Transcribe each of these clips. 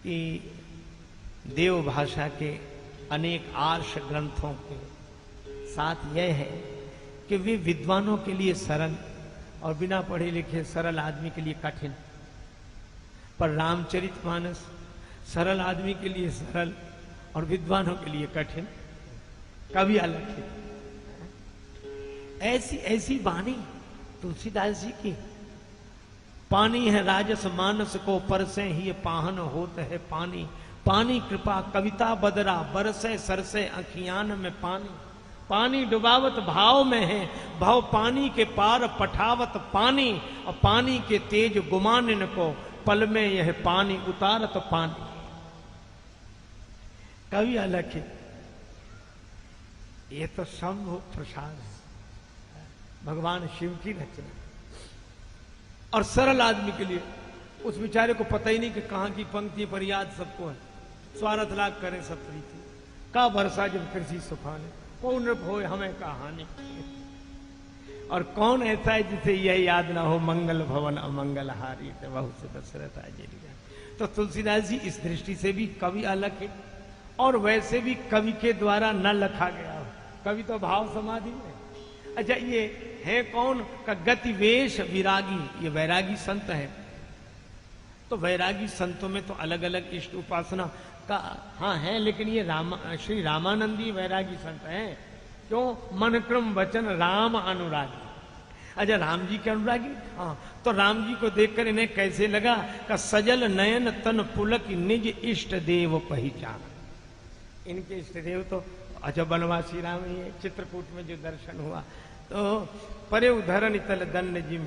कि देव भाषा के अनेक आर्ष ग्रंथों के साथ यह है कि वे विद्वानों के लिए सरल और बिना पढ़े लिखे सरल आदमी के लिए कठिन, पर रामचरितमानस सरल आदमी के लिए सरल और विद्वानों के लिए कठिन, कभी अलग है। ऐसी ऐसी वाणी तुलसीदास जी की। पानी है राजस मानस को परसे ही पाहन होत है पानी, पानी कृपा कविता बदरा बरसे सरसे अखियान में पानी, पानी डुबावत भाव में है भाव पानी के पार पठावत पानी, और पानी के तेज गुमान को पल में यह पानी उतारत पानी। कवि अलग है, ये तो शंभु प्रसाद है, भगवान शिव की रचना। और सरल आदमी के लिए, उस बेचारे को पता ही नहीं कि कहां की पंक्ति पर याद सबको है। स्वार्थ लाग करे सब प्रीति का वर्षा जब कृषि सुखाने, कौन नृप हो हमें कहानी। और कौन ऐसा है जिसे यह याद ना हो मंगल भवन अमंगल हारी बहु से दशरथ आजे। तो तुलसीदास जी इस दृष्टि से भी कवि अलग है, और वैसे भी कवि के द्वारा न लिखा गया हो। कवि तो भाव समाधि में। अच्छा, ये है कौन का गतिवेश विरागी, ये वैरागी संत है। तो वैरागी संतों में तो अलग अलग इष्ट उपासना का हाँ है, लेकिन ये श्री रामानंदी वैरागी संत हैं। क्यों? मन क्रम वचन राम अनुरागी। अच्छा, राम जी के अनुरागी। हाँ, तो राम जी को देखकर इन्हें कैसे लगा का सजल नयन तन पुलक निज इष्ट देव पहचान। इनके इष्ट देव तो अच्छा बनवासी राम ही है। चित्रकूट में जो दर्शन हुआ तो परे उधरण तल दन्न जिम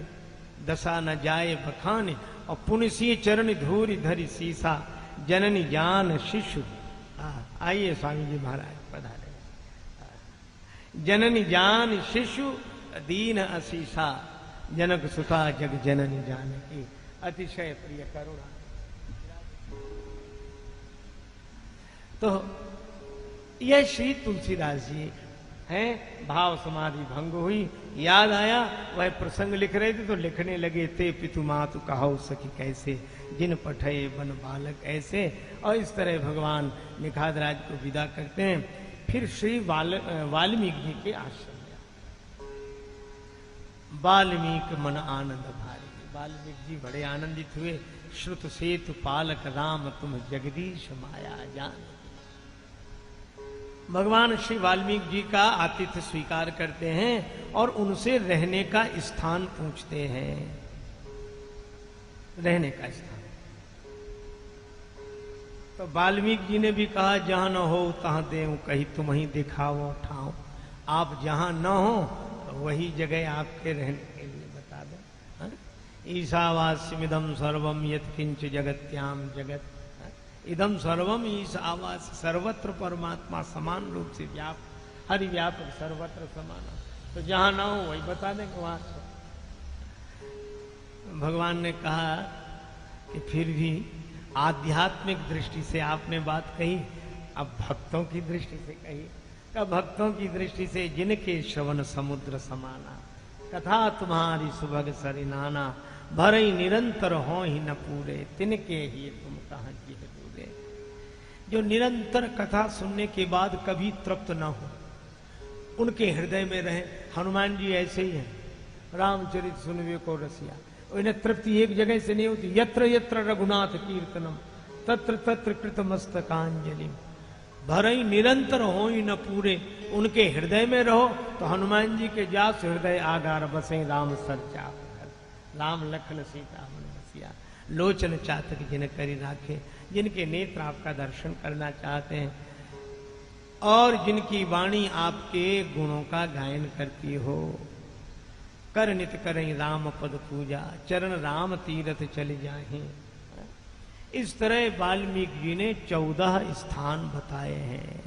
दशा न जाए बखाने, और पुनसी चरण धूरी धरी सीसा जननी जान शिशु। आइए स्वामी जी महाराज पधारे। जननी जान शिशु दीन असीसा, जनक सुता जग जननी जान की अतिशय प्रिय करुणा। तो यह श्री तुलसीदास जी हैं। भाव समाधि भंग हुई, याद आया वह प्रसंग लिख रहे थे तो लिखने लगे ते पितु मातु कहो सखी कैसे, जिन पठे बन बालक ऐसे। और इस तरह भगवान निखादराज को विदा करते हैं। फिर श्री वाल्मीकि जी के आश्रम में। वाल्मीकि मन आनंद भारी। वाल्मीकि जी बड़े आनंदित हुए। श्रुत सेतु पालक राम तुम जगदीश माया जान। भगवान श्री वाल्मीकि जी का आतिथ्य स्वीकार करते हैं और उनसे रहने का स्थान पूछते हैं। रहने का स्थान तो वाल्मीकि जी ने भी कहा जहां न हो तहां देव कहीं तुम ही दिखाओ ठाओ। आप जहां न हो तो वही जगह आपके रहने के लिए बता दो। ईशावास्यमिदं सर्वम यत्किंच जगत्याम जगत। इदम सर्वम ईश आवास, सर्वत्र परमात्मा समान रूप से व्यापक, हरि व्यापक सर्वत्र समान। तो जहां ना हो वही बता दें वहां से। भगवान ने कहा कि फिर भी आध्यात्मिक दृष्टि से आपने बात कही, अब भक्तों की दृष्टि से कही। का भक्तों की दृष्टि से जिनके श्रवण समुद्र समाना, कथा तुम्हारी सुभग सरिनाना, भरई निरंतर हो ही न पूरे, तिनके ही तुम कहां जी दूरे। जो निरंतर कथा सुनने के बाद कभी तृप्त न हो, उनके हृदय में रहे। हनुमान जी ऐसे ही हैं। रामचरित सुनवे को रसिया, इन्हें तृप्ति एक जगह से नहीं होती। यत्र यत्र रघुनाथ कीर्तनम तत्र तत्र कृत मस्तकांजलि, भरई निरंतर हो ही न पूरे। उनके हृदय में रहो तो हनुमान जी के जास हृदय आगार बसे राम सच्चा, राम लखन सीता मन बसिया। लोचन चातक जिन करी राखे, जिनके नेत्र आपका दर्शन करना चाहते हैं और जिनकी वाणी आपके गुणों का गायन करती हो। कर नित करें राम पद पूजा, चरण राम तीरथ चल जाएं। इस तरह वाल्मीकि जी ने 14 स्थान बताए हैं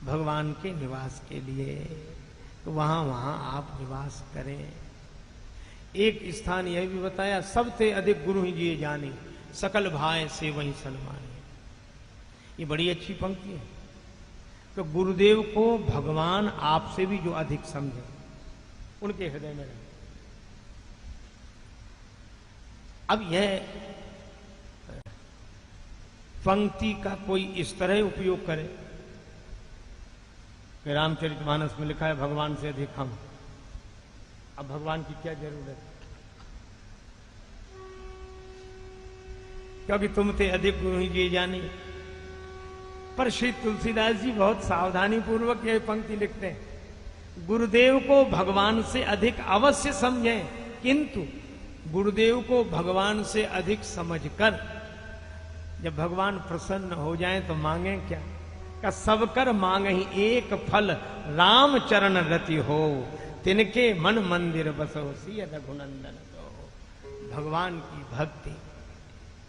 भगवान के निवास के लिए। तो वहां वहां आप निवास करें। एक स्थान यह भी बताया, सबसे अधिक गुरु ही जिए जाने, सकल भाई से वही सलमाने। ये बड़ी अच्छी पंक्ति है। तो गुरुदेव को भगवान आपसे भी जो अधिक समझे, उनके हृदय में रहे। अब यह पंक्ति का कोई इस तरह उपयोग करे कि रामचरितमानस में लिखा है भगवान से अधिक हम। अब भगवान की क्या जरूरत है, क्योंकि तुम थे अधिक गुरु ही जी जानी। पर श्री तुलसीदास जी बहुत सावधानी पूर्वक यह पंक्ति लिखते हैं, गुरुदेव को भगवान से अधिक अवश्य समझें, किंतु गुरुदेव को भगवान से अधिक समझकर जब भगवान प्रसन्न हो जाएं तो मांगे क्या, का सब कर मांग ही एक फल राम चरण रति हो, तिनके मन मंदिर बसो सिय रघुनंदन दो। भगवान की भक्ति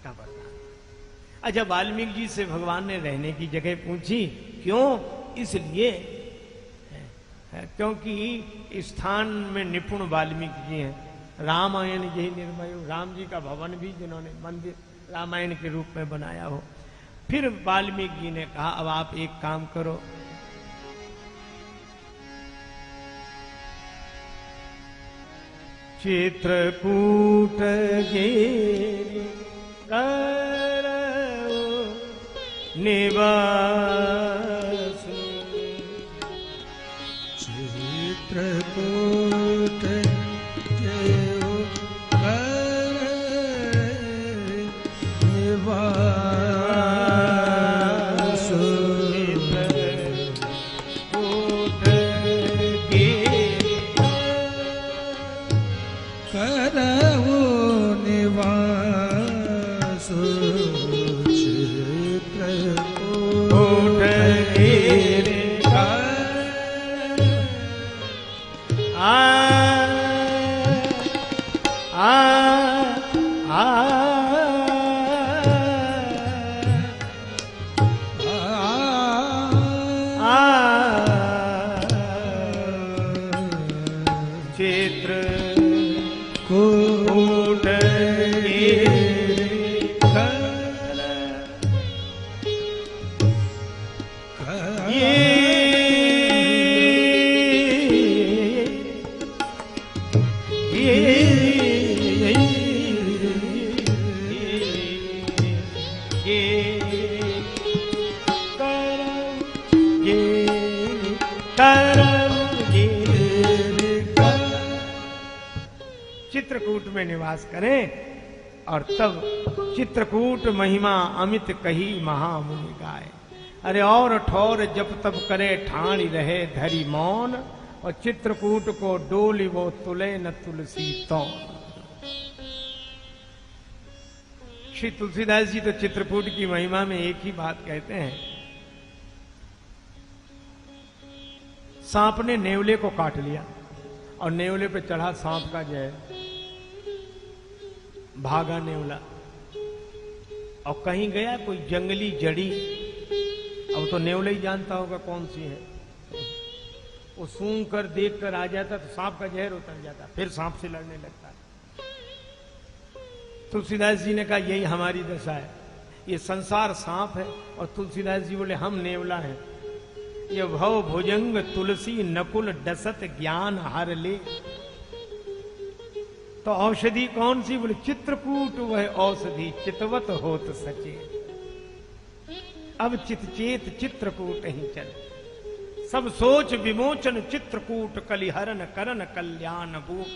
का वरदान। अच्छा, वाल्मीकि जी से भगवान ने रहने की जगह पूछी, क्यों? इसलिए क्योंकि स्थान में निपुण वाल्मीकि जी हैं। रामायण यही निर्मय, राम जी का भवन भी जिन्होंने मंदिर रामायण के रूप में बनाया हो। फिर वाल्मीकि जी ने कहा, अब आप एक काम करो, चित्रकूट गिरि करौ निवास, चित्रकूट गिरि करौ निवास, चित्रकूट गिरि करौ निवास, चित्रकूट गिरि चित्रकूट चित्रकूट में निवास करें। और तब चित्रकूट महिमा अमित कही महामुनि गाय। अरे और ठौर जब तब करे ठाणी रहे धरी मौन, और चित्रकूट को डोली वो तुले न तुलसी तौन। श्री तुलसीदास जी तो चित्रकूट की महिमा में एक ही बात कहते हैं, सांप ने नेवले को काट लिया और नेवले पे चढ़ा सांप का जहर, भागा नेवला और कहीं गया कोई जंगली जड़ी, अब तो नेवला ही जानता होगा कौन सी है, वो सूंघ कर देख कर आ जाता तो सांप का जहर उतर जाता, फिर सांप से लड़ने लगता। तुलसीदास जी ने कहा यही हमारी दशा है, ये संसार सांप है और तुलसीदास जी बोले हम नेवला हैं। ये भव भुजंग तुलसी नकुल डसत ज्ञान हर ले, तो औषधि कौन सी? बोले चित्रकूट वह औषधि चितवत होत सचे, अब चितचेत चित्रकूट ही चल, सब सोच विमोचन चित्रकूट कलिहरन करन कल्याण बूट।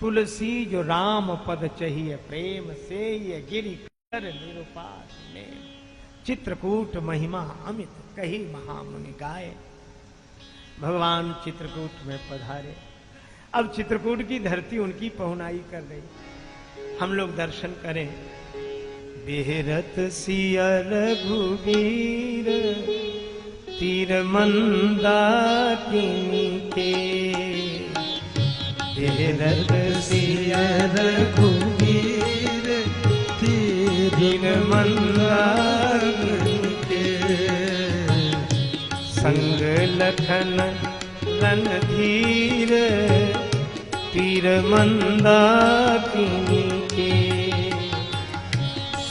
तुलसी जो राम पद चाहिए प्रेम से, ये गिरि कर निरुपास ने, चित्रकूट महिमा अमित कही महामुनि गाय। भगवान चित्रकूट में पधारे। अब चित्रकूट की धरती उनकी पहुनाई कर रही, हम लोग दर्शन करें। बेहरत सिया रघुवीर तीर मंदाकिनी के, बेहरत सिया रघुवीर तीर मंदाकिनी के, संग लखन रणधीर तीर मंदाकिनी के,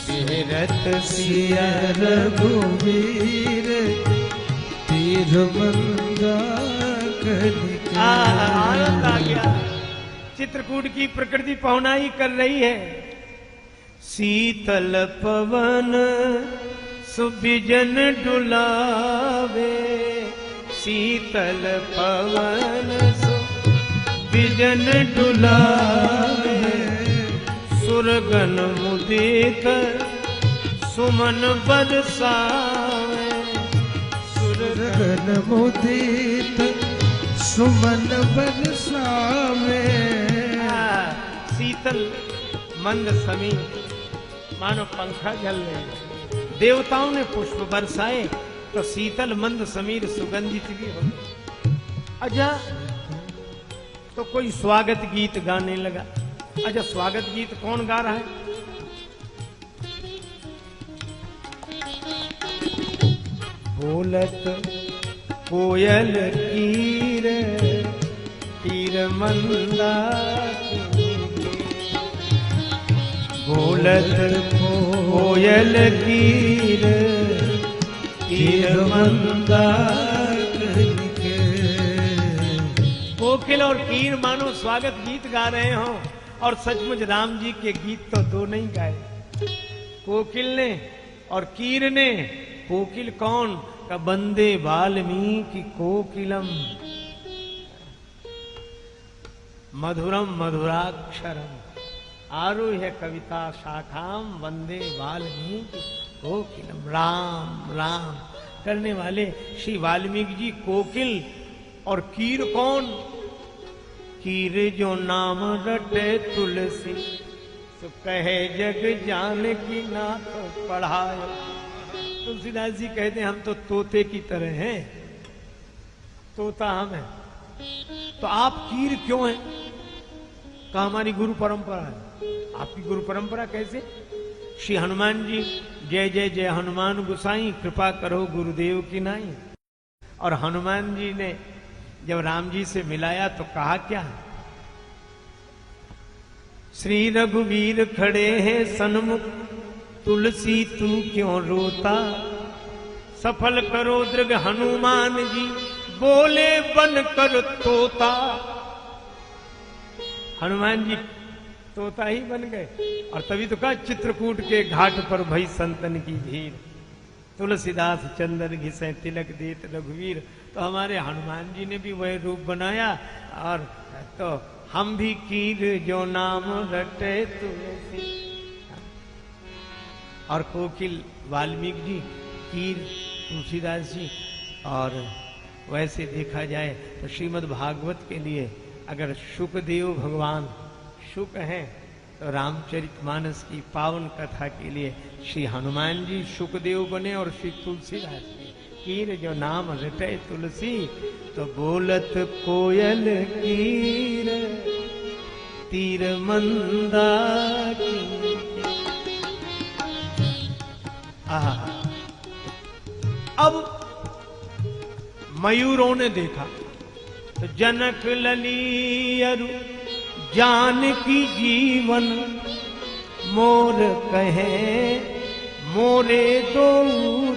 बेहरत सिया रघुवीर तीर मंदाकिनी के। आनंद आ गया। चित्रकूट की प्रकृति पहुनाई कर रही है। शीतल पवन सुबिजन डुलावे, शीतल पवन सुबिजन डुलावे, सुरगन मुदित सुमन बरसावे, सुरगन मुदित सुमन बरसावे। शीतल मंद समीर मानो पंखा जल रहे, देवताओं ने पुष्प बरसाए तो शीतल मंद समीर सुगंधित भी हो। अच्छा तो कोई स्वागत गीत गाने लगा। अच्छा स्वागत गीत कौन गा रहा है? बोलत कोयल कीर तीर मंदा, बोलत कोयल कीर तीर मंदा। कोकिल और कीर मानो स्वागत गीत गा रहे हो, और सचमुच राम जी के गीत तो दो नहीं गाए, कोकिल ने और कीर ने। कोकिल कौन का? बंदे वाल्मीकि कोकिलम मधुरम मधुराक्षरम आरुह्य कविता शाखाम वंदे वाल्मीकि कोकिलम। राम राम करने वाले श्री वाल्मीकि जी कोकिल। और कीर कौन? कीर जो नाम रटे तुलसी, तो कहे जग जान की नाथ पढ़ाए। तुलसीदास जी कहते हैं हम तो तोते की तरह हैं, तोता हम हैं, तो आप कीर क्यों हैं? कहा हमारी गुरु परंपरा है। आपकी गुरु परंपरा कैसे? श्री हनुमान जी जय जय जय हनुमान गुसाई, कृपा करो गुरुदेव की नाई। और हनुमान जी ने जब राम जी से मिलाया तो कहा क्या? श्री रघुवीर खड़े हैं सन्मुख, तुलसी तू क्यों रोता, सफल करो दृग हनुमान जी, बोले बन कर तोता। हनुमान जी तोता ही बन गए। और तभी तो कहा चित्रकूट के घाट पर भई संतन की भीड़, तुलसीदास चंदन घिसे तिलक देत रघुवीर। तो हमारे हनुमान जी ने भी वह रूप बनाया। और तो हम भी कीर जो नाम रटे तुलसी। और कोकिल वाल्मीकि जी, कीर तुलसीदास जी। और वैसे देखा जाए तो श्रीमद् भागवत के लिए अगर शुकदेव भगवान शुक हैं, तो रामचरितमानस की पावन कथा के लिए श्री हनुमान जी शुकदेव बने और श्री तुलसीदास जी कीर जो नाम रटे तुलसी। तो बोलत कोयल कीर तीर मंदा की। अब मयूरों ने देखा तो जनक ललियरु जानकी जीवन, मोर कहे मोरे दो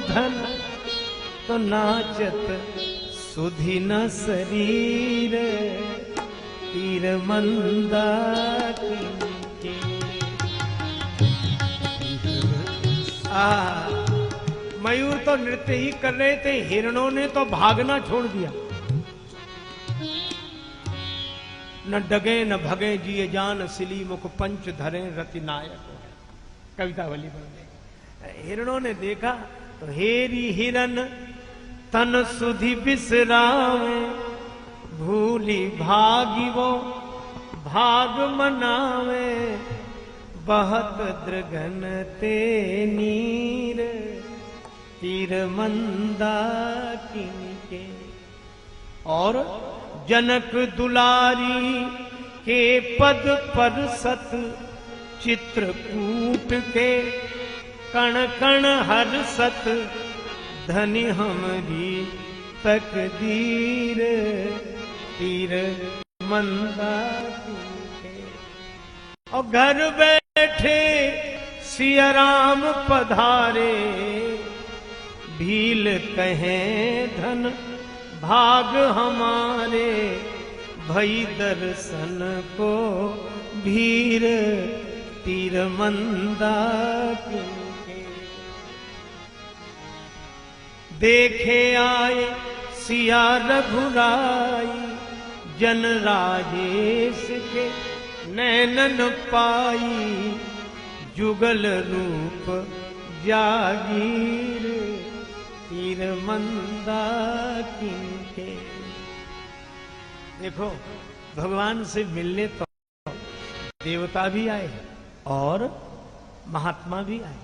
धन, तो नाचत सुधि न शरीर तीर मंदा की। मयूर तो नृत्य ही कर रहे थे, हिरणों ने तो भागना छोड़ दिया। न डगे न भगे जिए जान, सिली मुख पंच धरे रति नायक। कवितावली बन गई। हिरणों ने देखा तो हेरी हिरन तन सुधि बिसरावे, भूली भागी वो भाग मनावे, बहत दृगन ते नीर तीर मंदा किनके। और जनक दुलारी के पद पर सत, चित्रकूट के कण कण हर सत, धनि हमरी तकदीर तीर मंदा किनके। और घर बैठे सिया राम पधारे, भील कहें धन भाग हमारे, भई दर्शन को भीर तीर मंदा किनके। देखे आए सिया रघुराई, जन राजेश के नैनन पाई, जुगल रूप जागीर तीर मंदा किनके। देखो, भगवान से मिलने तो देवता भी आए और महात्मा भी आए।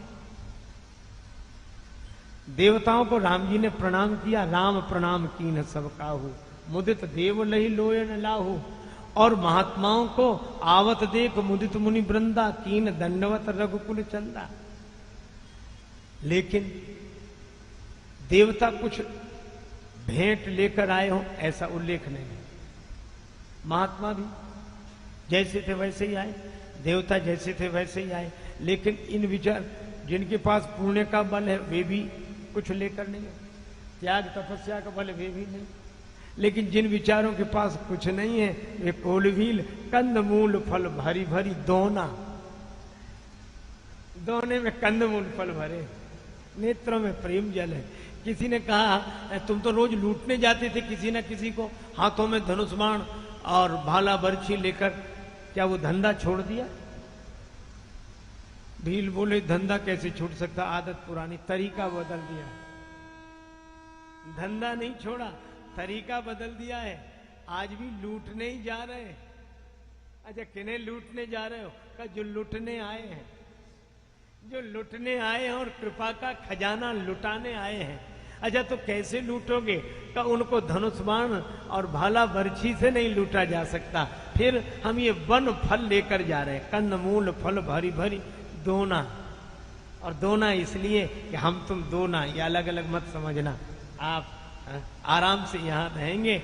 देवताओं को राम जी ने प्रणाम किया, राम प्रणाम कीन सब काहू, मुदित देव लही लोयन लाहू। और महात्माओं को आवत देख मुदित मुनि वृंदा, कीन दंडवत रघुकुल चंदा। लेकिन देवता कुछ भेंट लेकर आए हो ऐसा उल्लेख नहीं। महात्मा भी जैसे थे वैसे ही आए, देवता जैसे थे वैसे ही आए, लेकिन इन विचार जिनके पास पुण्य का बल है वे भी कुछ लेकर नहीं, त्याग तपस्या का बल वे भी नहीं। लेकिन जिन विचारों के पास कुछ नहीं है वे कोलभील कंदमूल फल भरी भरी दोना, दोने में कंदमूल फल भरे, नेत्रों में प्रेम जल है। किसी ने कहा तुम तो रोज लूटने जाते थे किसी न किसी को, हाथों में धनुष बाण और भाला बर्छी लेकर, क्या वो धंधा छोड़ दिया? भील बोले धंधा कैसे छूट सकता, आदत पुरानी, तरीका बदल दिया। धंधा नहीं छोड़ा, तरीका बदल दिया है। आज भी लूटने ही जा रहे हैं। अच्छा, किन्हें लूटने जा रहे हो? का जो लूटने आए हैं, जो लूटने आए हैं और कृपा का खजाना लुटाने आए हैं। अच्छा, तो कैसे लूटोगे? का उनको धनुष बाण और भाला बर्छी से नहीं लूटा जा सकता। फिर हम ये वन फल लेकर जा रहे हैं, कंदमूल फल भरी भरी दोना। और दोना इसलिए कि हम तुम दोना, ये अलग अलग मत समझना। आप आराम से यहाँ रहेंगे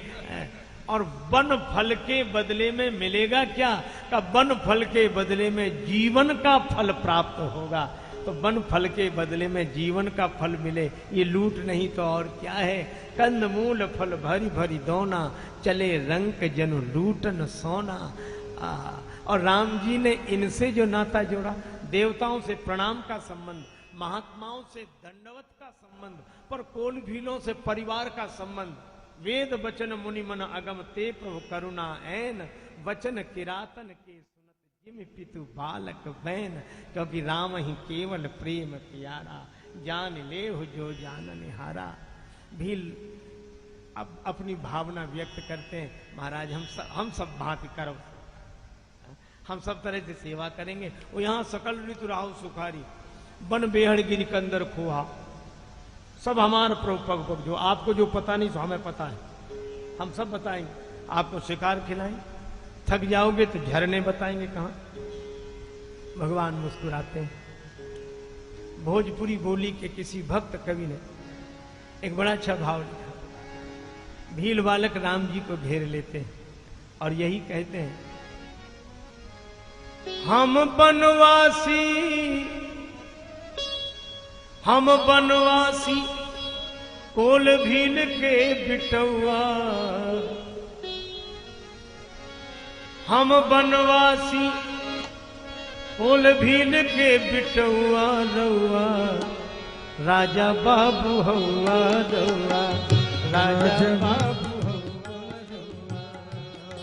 और वन फल के बदले में मिलेगा क्या? का वन फल के बदले में जीवन का फल प्राप्त होगा। तो वन फल के बदले में जीवन का फल मिले, ये लूट नहीं तो और क्या है। कंदमूल फल भरी भरी दोना, चले रंक जनु लूटन सोना। और राम जी ने इनसे जो नाता जोड़ा, देवताओं से प्रणाम का संबंध, महात्माओं से दंडवत का संबंध, पर कोलभीलों से परिवार का संबंध। वेद वचन मुनि मन अगम ते प्रभु करुणा ऐन, वचन किरातन के सुनत जिम पितु बालक बैन। क्योंकि राम ही केवल प्रेम प्यारा, जान ले हो जो जानन हारा। भील अब अपनी भावना व्यक्त करते हैं, महाराज हम सब भांति करो, हम सब तरह से सेवा करेंगे। वो यहाँ सकल ऋतु राहु सुखारी, बन बेहड़ गिरी कंदर खोहा, सब हमारा प्रभु पग पग। जो आपको जो पता नहीं सो हमें पता है, हम सब बताएंगे। आपको शिकार खिलाएं, थक जाओगे तो झरने बताएंगे कहाँ। भगवान मुस्कुराते हैं। भोजपुरी बोली के किसी भक्त कवि ने एक बड़ा अच्छा भाव लिखा। भील बालक राम जी को घेर लेते हैं और यही कहते हैं, हम बनवासी कोल भील के बिटौआ, हम बनवासी कोल भील के बिटौआ रउआ, राजा बाबू हौआ रउआ, राजा बाबू हौआ रउआ,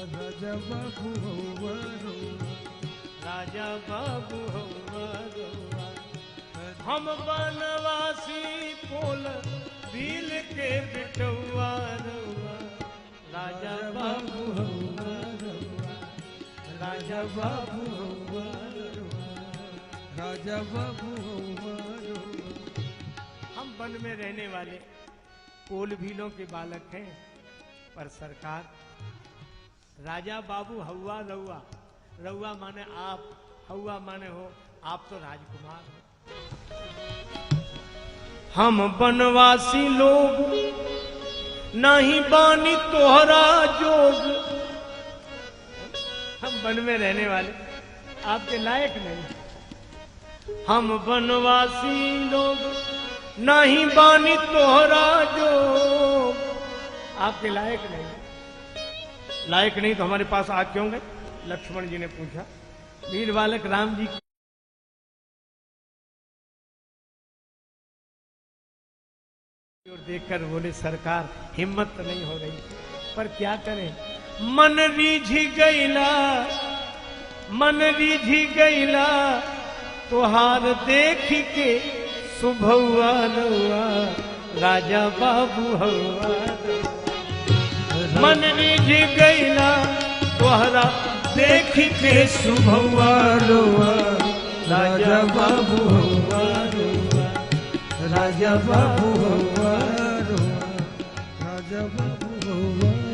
राजा बाबू हौआ रउआ, राजा बाबू हौआ रउआ। हम बनवासी कोल भील के बिटौआ रउआ, राजा बाबू हौआ रउआ, राजा बाबू हौआ रउआ, राजा बाबू हौआ रउआ। हम वन में रहने वाले कोल भीलों के बालक हैं, पर सरकार राजा बाबू हौआ रउआ, रउआ माने आप, हौआ माने हो, आप तो राजकुमार हो। हम बनवासी लोग नहीं बानी तोहरा जोग, हम वन में रहने वाले आपके लायक नहीं। हम बनवासी लोग नहीं बानी तोहरा जोग, आपके लायक नहीं। लायक नहीं तो हमारे पास आ क्यों गए? लक्ष्मण जी ने पूछा। वीर बालक राम जी और देखकर बोले सरकार हिम्मत तो नहीं हो रही, पर क्या करें, मन रीझी गईला तोहार देख के सुभौआ नौआ राजा बाबू हौआ। मन रीझी गईला तोहरा देख के सुभौआ नौआ राजा बाबू हौआ नौआ राजा बाबू हौआ नौआ राजा बाबू हौआ।